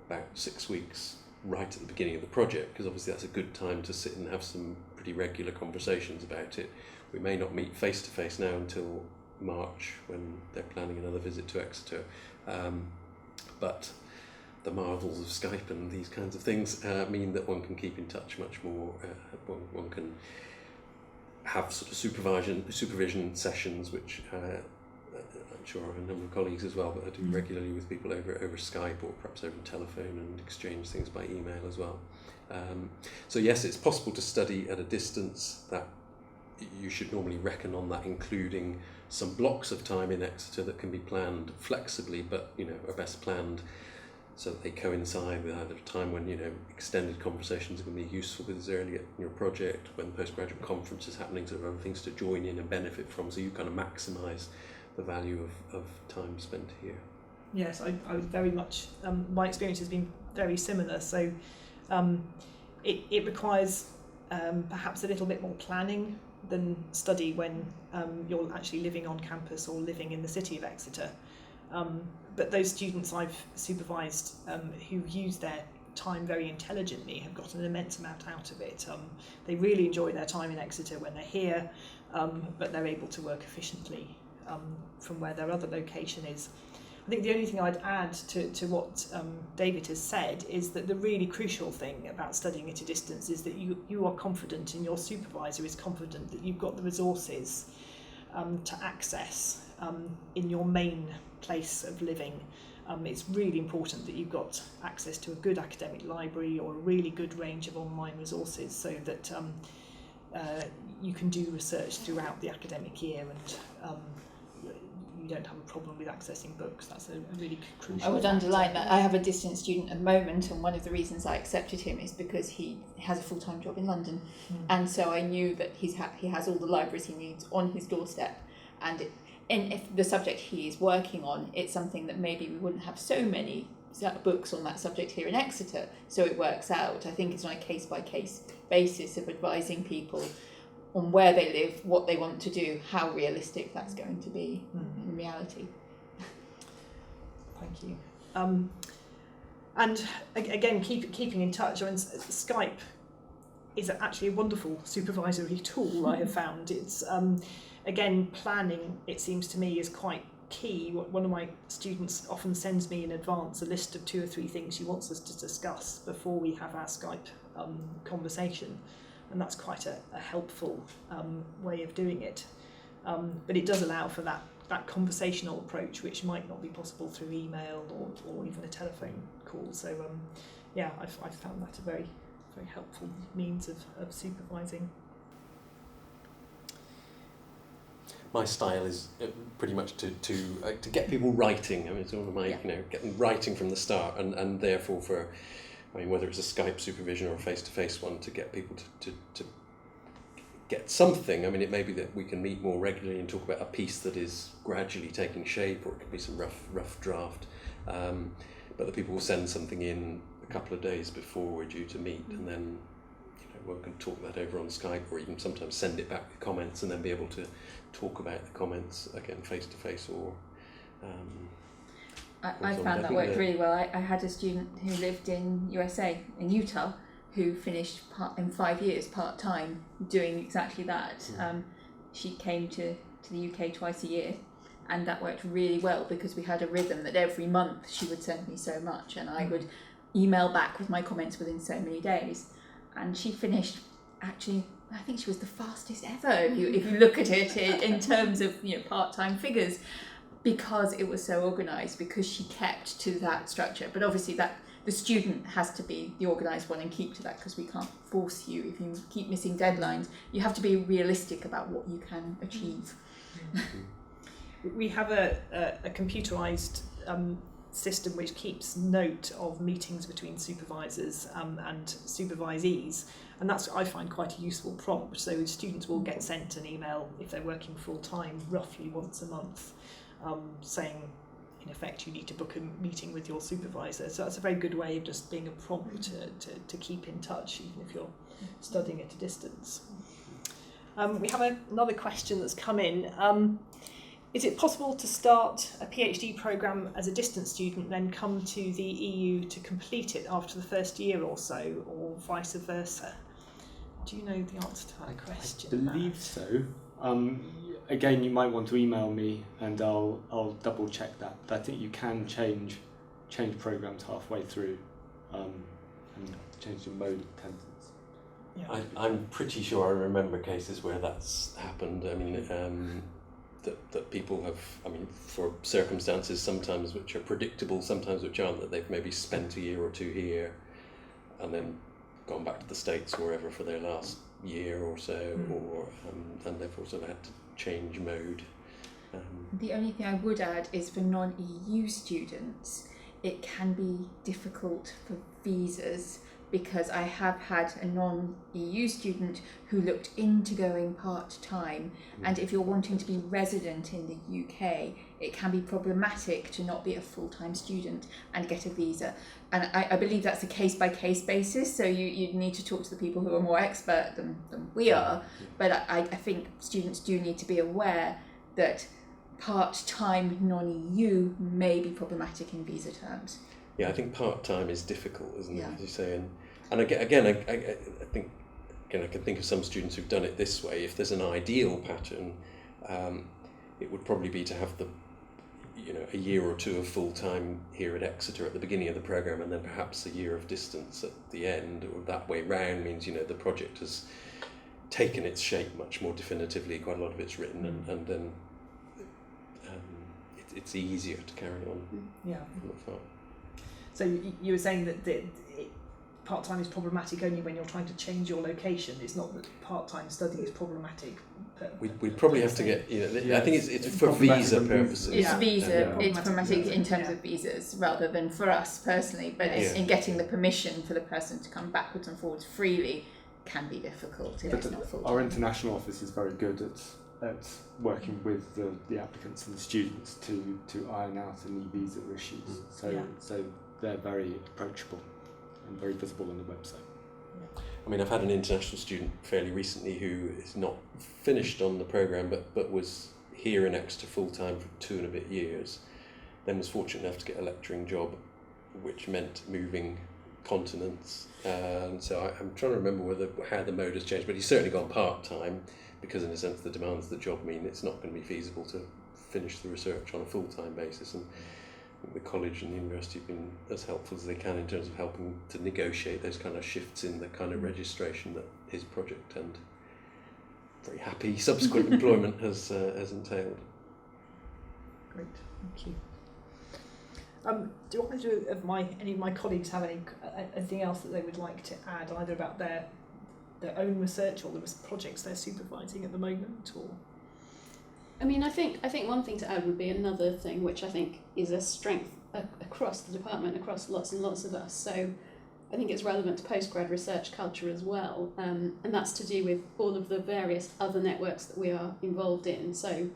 about 6 weeks right at the beginning of the project, because obviously that's a good time to sit and have some pretty regular conversations about it. We may not meet face to face now until March, when they're planning another visit to Exeter, but the marvels of Skype and these kinds of things mean that one can keep in touch much more. One can have sort of supervision sessions, which I'm sure a number of colleagues as well, but I do regularly with people over Skype, or perhaps over telephone, and exchange things by email as well. So yes, it's possible to study at a distance. That you should normally reckon on that, including some blocks of time in Exeter that can be planned flexibly, but are best planned so that they coincide with either a time when extended conversations are going to be useful because it's early in your project, when postgraduate conference is happening, so there are other things to join in and benefit from, so you kind of maximise the value of time spent here. Yes, I would very much, my experience has been very similar, so it requires perhaps a little bit more planning than study when you're actually living on campus or living in the city of Exeter. But those students I've supervised who use their time very intelligently have got an immense amount out of it. They really enjoy their time in Exeter when they're here, but they're able to work efficiently from where their other location is. I think the only thing I'd add to what David has said is that the really crucial thing about studying at a distance is that you are confident and your supervisor is confident that you've got the resources to access in your main place of living. It's really important that you've got access to a good academic library or a really good range of online resources so that you can do research throughout the academic year and you don't have a problem with accessing books. That's a really crucial I would factor. underline that. I have a distance student at the moment, and one of the reasons I accepted him is because he has a full-time job in London, and so I knew that he has all the libraries he needs on his doorstep, and if the subject he is working on, it's something that maybe we wouldn't have so many books on that subject here in Exeter, so it works out. I think it's on a case-by-case basis of advising people on where they live, what they want to do, how realistic that's going to be in reality. Thank you. And again, keeping in touch. I mean, Skype is actually a wonderful supervisory tool. I have found it's again, planning. It seems to me is quite key. One of my students often sends me in advance a list of 2 or 3 things she wants us to discuss before we have our Skype conversation. And that's quite a helpful way of doing it. But it does allow for that conversational approach, which might not be possible through email or even a telephone call. So yeah, I've found that a very, very helpful means of supervising. My style is pretty much to get people writing. I mean, it's one of my, get them writing from the start, and therefore whether it's a Skype supervision or a face-to-face one, to get people to get something. I mean, it may be that we can meet more regularly and talk about a piece that is gradually taking shape, or it could be some rough draft. But the people will send something in a couple of days before we're due to meet, and then we can talk that over on Skype, or even sometimes send it back with comments, and then be able to talk about the comments again face-to-face or. I found that worked really well. I had a student who lived in USA, in Utah, who finished in 5 years part-time doing exactly that. She came to the UK twice a year, and that worked really well because we had a rhythm that every month she would send me so much and I would email back with my comments within so many days. And she finished, actually, I think she was the fastest ever if you look at it in terms of part-time figures, because it was so organised, because she kept to that structure. But obviously that the student has to be the organised one and keep to that, because we can't force you. If you keep missing deadlines, you have to be realistic about what you can achieve. We have a computerised system which keeps note of meetings between supervisors and supervisees, and that's, I find, quite a useful prompt. So students will get sent an email if they're working full-time roughly once a month, saying, in effect, you need to book a meeting with your supervisor. So that's a very good way of just being a prompt to keep in touch, even if you're studying at a distance. We have another question that's come in. Is it possible to start a PhD programme as a distance student, then come to the EU to complete it after the first year or so, or vice versa? Do you know the answer to that question? I believe so. Again, you might want to email me and I'll double check that. But I think you can change programmes halfway through and change the mode of attendance. Yeah. I'm pretty sure I remember cases where that's happened. I mean, that people have, for circumstances sometimes which are predictable, sometimes which aren't, that they've maybe spent a year or two here and then gone back to the States or wherever for their last year or so, or and they've also had to change mode. The only thing I would add is for non-EU students, it can be difficult for visas because I have had a non-EU student who looked into going part-time, and if you're wanting to be resident in the UK, it can be problematic to not be a full-time student and get a visa. And I believe that's a case-by-case basis, so you need to talk to the people who are more expert than we are, but I think students do need to be aware that part-time non-EU may be problematic in visa terms. Yeah, I think part-time is difficult, isn't it, as you say, and I think I can think of some students who've done it this way. If there's an ideal pattern, it would probably be to have a year or two of full-time here at Exeter at the beginning of the programme, and then perhaps a year of distance at the end, or that way round means the project has taken its shape much more definitively, quite a lot of it's written, and then it's easier to carry on. From the start. So you were saying that part-time is problematic only when you're trying to change your location. It's not that part-time study is problematic. We'd probably have to get. I think it's for visa purposes. It's visa. It's problematic problematic in terms of visas rather than for us personally. But in getting the permission for the person to come backwards and forwards freely can be difficult if it's not full-time. Our international office is very good at working with the applicants and the students to iron out any visa issues. So they're very approachable and very visible on the website. I mean, I've had an international student fairly recently who is not finished on the programme but was here in Exeter full-time for 2 and a bit years, then was fortunate enough to get a lecturing job, which meant moving continents. And so I'm trying to remember how the mode has changed, but he's certainly gone part-time because in a sense the demands of the job mean it's not going to be feasible to finish the research on a full-time basis. And the college and the university have been as helpful as they can in terms of helping to negotiate those kind of shifts in the kind of registration that his project and very happy subsequent employment has entailed. Great, thank you. Do any of my colleagues have anything else that they would like to add, either about their own research or the projects they're supervising at the moment, or? I mean, I think one thing to add would be another thing, which I think is a strength across the department, across lots and lots of us. So I think it's relevant to postgrad research culture as well, and that's to do with all of the various other networks that we are involved in. So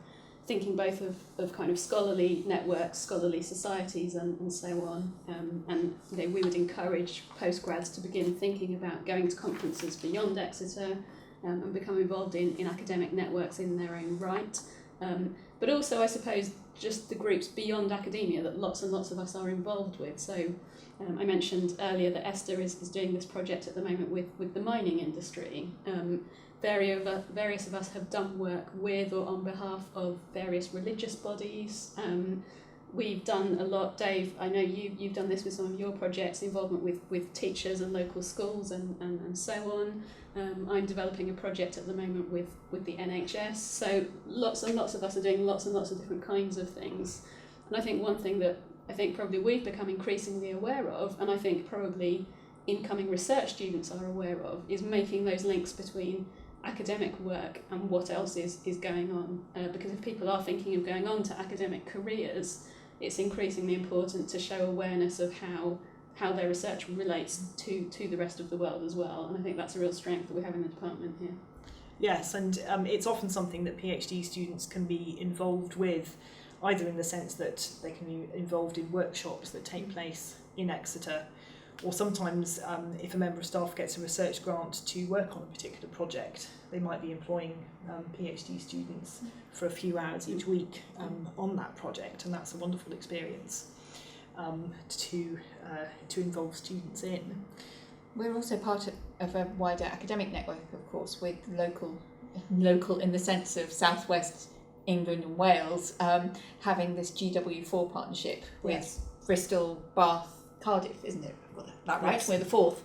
thinking both of kind of scholarly networks, scholarly societies and so on, and we would encourage postgrads to begin thinking about going to conferences beyond Exeter and become involved in academic networks in their own right. But also, I suppose, just the groups beyond academia that lots and lots of us are involved with. So I mentioned earlier that Esther is doing this project at the moment with the mining industry. Various of us have done work with or on behalf of various religious bodies. We've done a lot, Dave, I know you've done this with some of your projects, involvement with teachers and local schools and so on. I'm developing a project at the moment with the NHS. So lots and lots of us are doing lots and lots of different kinds of things. And I think one thing that I think probably we've become increasingly aware of, and I think probably incoming research students are aware of, is making those links between academic work and what else is going on. Because if people are thinking of going on to academic careers, it's increasingly important to show awareness of how their research relates to the rest of the world as well. And I think that's a real strength that we have in the department here. Yes, and it's often something that PhD students can be involved with, either in the sense that they can be involved in workshops that take place in Exeter, or sometimes if a member of staff gets a research grant to work on a particular project, they might be employing PhD students for a few hours each week on that project, and that's a wonderful experience to involve students in. We're also part of a wider academic network, of course, with local in the sense of southwest England and Wales, having this GW4 partnership with Bristol, Bath, Cardiff, isn't it? I've got that right? We're the fourth,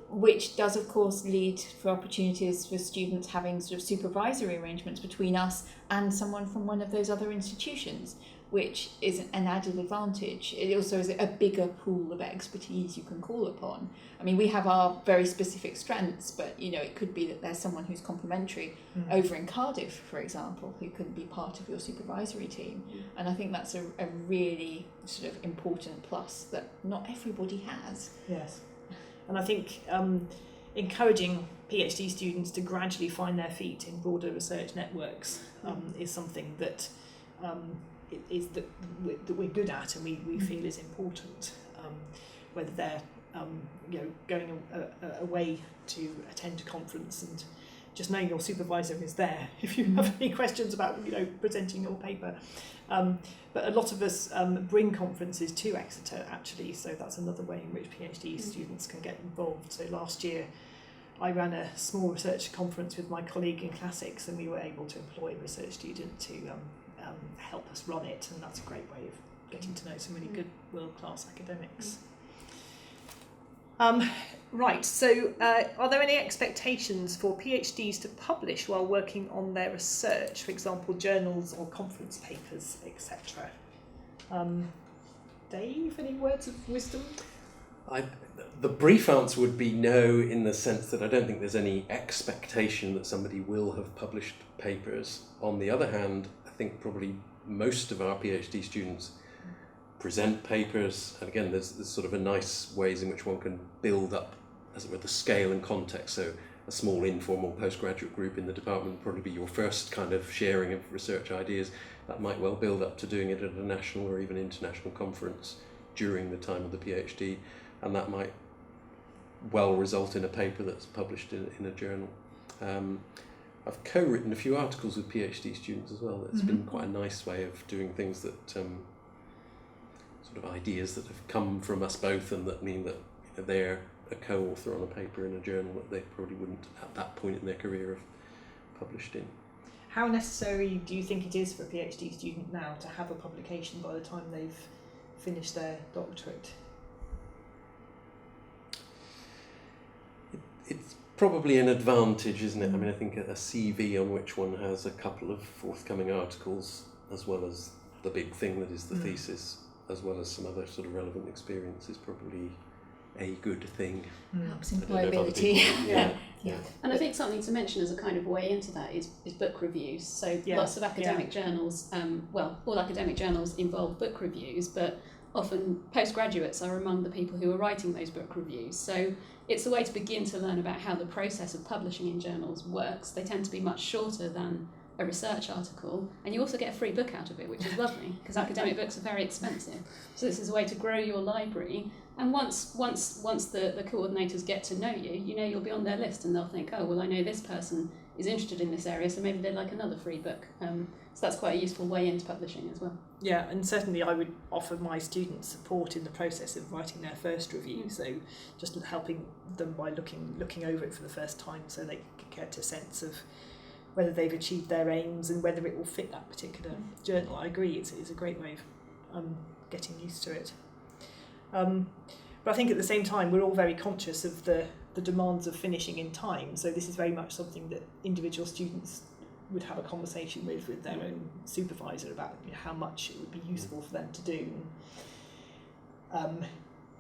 which does, of course, lead for opportunities for students having sort of supervisory arrangements between us and someone from one of those other institutions, which is an added advantage. It also is a bigger pool of expertise you can call upon. I mean, we have our very specific strengths, but it could be that there's someone who's complementary over in Cardiff, for example, who can be part of your supervisory team. And I think that's a really sort of important plus that not everybody has. Yes. And I think encouraging PhD students to gradually find their feet in broader research networks is something that that we're good at and we feel is important, whether they're going away to attend a conference and just knowing your supervisor is there if you have any questions about presenting your paper. But a lot of us bring conferences to Exeter actually, so that's another way in which PhD students can get involved. So last year I ran a small research conference with my colleague in classics, and we were able to employ a research student to help us run it, and that's a great way of getting to know some really good world-class academics. Right, so are there any expectations for PhDs to publish while working on their research, for example, journals or conference papers, etc.? Dave, any words of wisdom? The brief answer would be no, in the sense that I don't think there's any expectation that somebody will have published papers. On the other hand, I think probably most of our PhD students present papers, and again there's sort of a nice ways in which one can build up, as it were, the scale and context. So a small informal postgraduate group in the department would probably be your first kind of sharing of research ideas. That might well build up to doing it at a national or even international conference during the time of the PhD, and that might well result in a paper that's published in a journal. I've co-written a few articles with PhD students as well. It's been quite a nice way of doing things that sort of ideas that have come from us both, and that mean that they're a co-author on a paper in a journal that they probably wouldn't at that point in their career have published in. How necessary do you think it is for a PhD student now to have a publication by the time they've finished their doctorate? It's probably an advantage, isn't it? I mean, I think a CV on which one has a couple of forthcoming articles, as well as the big thing that is the thesis, as well as some other sort of relevant experience, is probably a good thing. Helps employability. Yeah. And I think something to mention as a kind of way into that is book reviews. So lots of academic journals, all academic journals involve book reviews, but often postgraduates are among the people who are writing those book reviews. So it's a way to begin to learn about how the process of publishing in journals works. They tend to be much shorter than a research article, and you also get a free book out of it, which is lovely, because academic books are very expensive. So this is a way to grow your library, and once the coordinators get to know you, you'll be on their list, and they'll think, oh, well, I know this person is interested in this area, so maybe they'd like another free book. So that's quite a useful way into publishing as well. Yeah, and certainly I would offer my students support in the process of writing their first review, so just helping them by looking over it for the first time, so they can get a sense of whether they've achieved their aims and whether it will fit that particular journal. I agree, it's a great way of getting used to it. But I think at the same time, we're all very conscious of the demands of finishing in time, so this is very much something that individual students would have a conversation with their own supervisor about how much it would be useful for them to do, and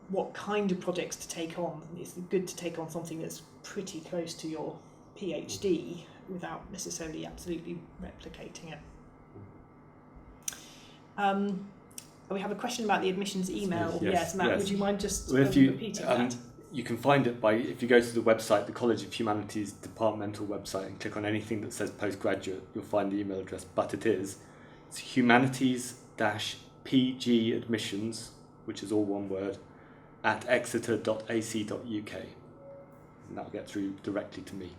what kind of projects to take on. It's good to take on something that's pretty close to your PhD without necessarily absolutely replicating it. We have a question about the admissions email. Yes, Matt, would you mind just repeating that? You can find it if you go to the website, the College of Humanities departmental website, and click on anything that says postgraduate, you'll find the email address, but it's humanities-pg admissions, which is all one word, at exeter.ac.uk. And that'll get through directly to me.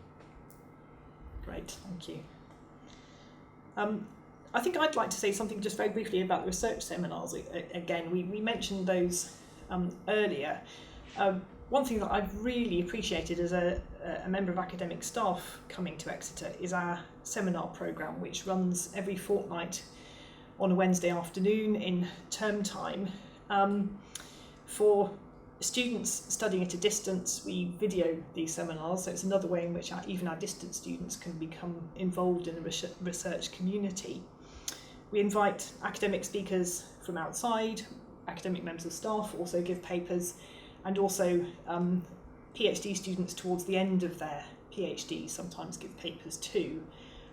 Great, thank you. I think I'd like to say something just very briefly about the research seminars. Again, we mentioned those earlier. One thing that I've really appreciated as a member of academic staff coming to Exeter is our seminar programme, which runs every fortnight on a Wednesday afternoon in term time. For students studying at a distance, we video these seminars, so it's another way in which even our distant students can become involved in the research community. We invite academic speakers from outside, academic members of staff also give papers, and also PhD students towards the end of their PhD sometimes give papers too,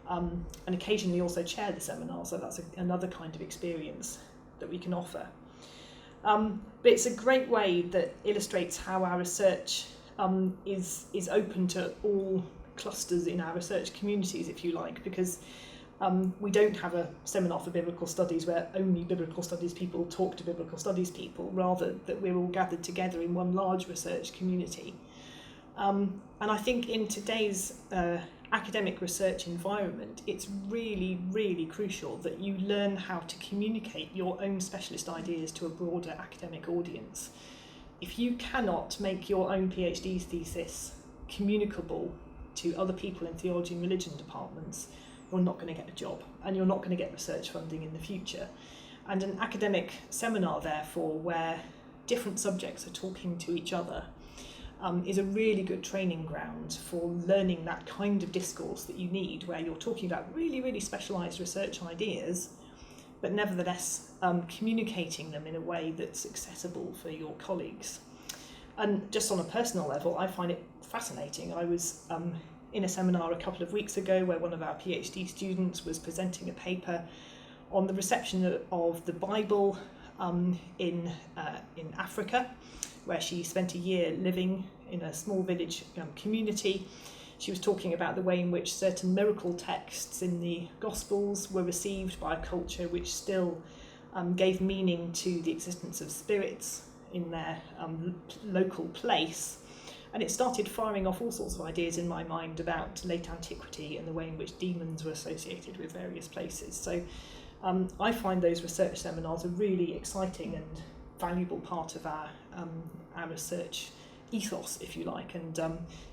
and occasionally also chair the seminar, so that's another kind of experience that we can offer. But it's a great way that illustrates how our research is open to all clusters in our research communities, if you like, because we don't have a seminar for biblical studies where only biblical studies people talk to biblical studies people, rather that we're all gathered together in one large research community. And I think in today's academic research environment, it's really, really crucial that you learn how to communicate your own specialist ideas to a broader academic audience. If you cannot make your own PhD thesis communicable to other people in theology and religion departments, you're not going to get a job, and you're not going to get research funding in the future. And an academic seminar, therefore, where different subjects are talking to each other, is a really good training ground for learning that kind of discourse that you need, where you're talking about really, really specialised research ideas, but nevertheless communicating them in a way that's accessible for your colleagues. And just on a personal level, I find it fascinating. I was in a seminar a couple of weeks ago where one of our PhD students was presenting a paper on the reception of the Bible in Africa, where she spent a year living in a small village community. She was talking about the way in which certain miracle texts in the Gospels were received by a culture which still gave meaning to the existence of spirits in their local place. And it started firing off all sorts of ideas in my mind about late antiquity and the way in which demons were associated with various places. So I find those research seminars a really exciting and valuable part of our research ethos, if you like, and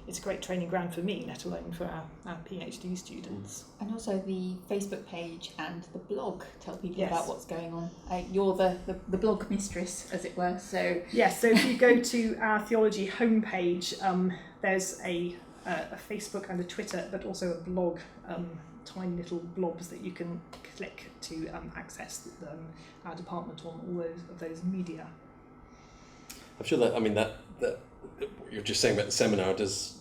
it's a great training ground for me, let alone for our PhD students. And also the Facebook page and the blog tell people Yes. about what's going on. You're the blog mistress, as it were. So Yes, so if you go to our Theology homepage, there's a Facebook and a Twitter, but also a blog, tiny little blobs that you can click to access our department on all those media. I'm sure that what you're just saying about the seminar does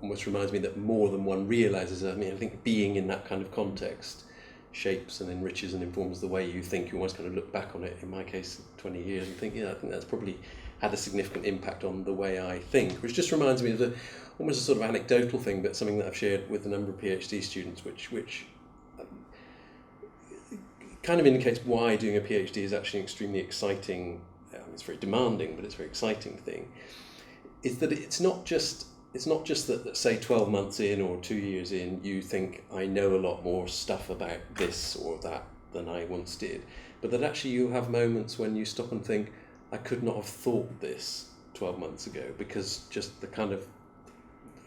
almost reminds me that more than one realises. I think being in that kind of context shapes and enriches and informs the way you think. You almost kind of look back on it, in my case 20 years, and think, I think that's probably had a significant impact on the way I think, which just reminds me of almost a sort of anecdotal thing, but something that I've shared with a number of PhD students, which kind of indicates why doing a PhD is actually extremely exciting. It's very demanding, but it's a very exciting thing. Is that it's not just that, say, 12 months in or 2 years in, you think I know a lot more stuff about this or that than I once did, but that actually you have moments when you stop and think, I could not have thought this 12 months ago, because just the kind of,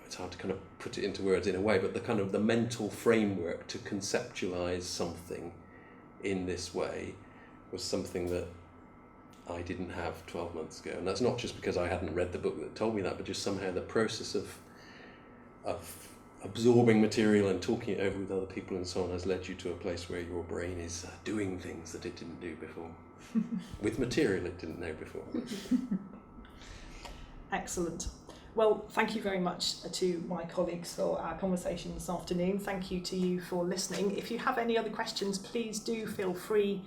it's hard to kind of put it into words in a way, but the kind of the mental framework to conceptualize something in this way was something that I didn't have 12 months ago. And that's not just because I hadn't read the book that told me that, but just somehow the process of absorbing material and talking it over with other people and so on has led you to a place where your brain is doing things that it didn't do before, with material it didn't know before. Excellent. Well, thank you very much to my colleagues for our conversation this afternoon. Thank you to you for listening. If you have any other questions, please do feel free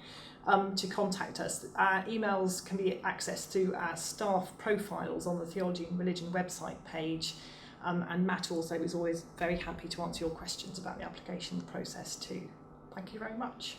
to contact us. Our emails can be accessed through our staff profiles on the Theology and Religion website page, and Matt also is always very happy to answer your questions about the application process too. Thank you very much.